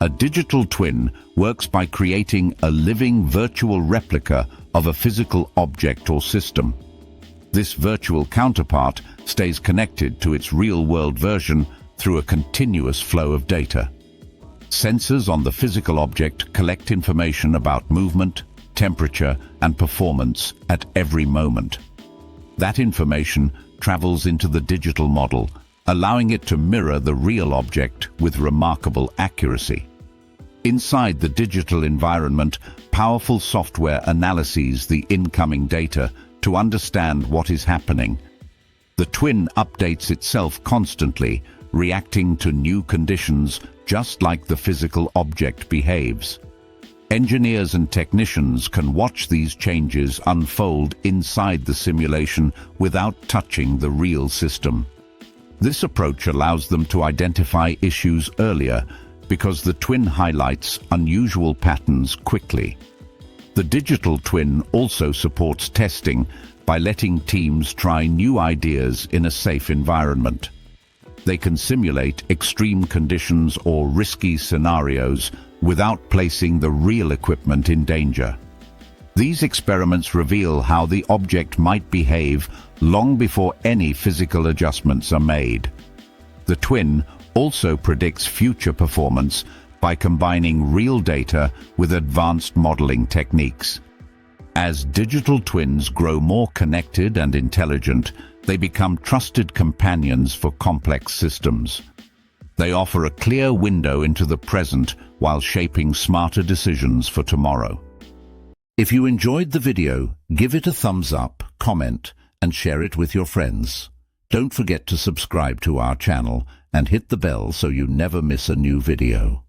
A digital twin works by creating a living virtual replica of a physical object or system. This virtual counterpart stays connected to its real-world version through a continuous flow of data. Sensors on the physical object collect information about movement, temperature, and performance at every moment. That information travels into the digital model, allowing it to mirror the real object with remarkable accuracy. Inside the digital environment, powerful software analyzes the incoming data to understand what is happening. The twin updates itself constantly, reacting to new conditions just like the physical object behaves. Engineers and technicians can watch these changes unfold inside the simulation without touching the real system. This approach allows them to identify issues earlier because the twin highlights unusual patterns quickly. The digital twin also supports testing by letting teams try new ideas in a safe environment. They can simulate extreme conditions or risky scenarios without placing the real equipment in danger. These experiments reveal how the object might behave long before any physical adjustments are made. The twin also predicts future performance by combining real data with advanced modeling techniques. As digital twins grow more connected and intelligent, they become trusted companions for complex systems. They offer a clear window into the present while shaping smarter decisions for tomorrow. If you enjoyed the video, give it a thumbs up, comment, and share it with your friends. Don't forget to subscribe to our channel and hit the bell so you never miss a new video.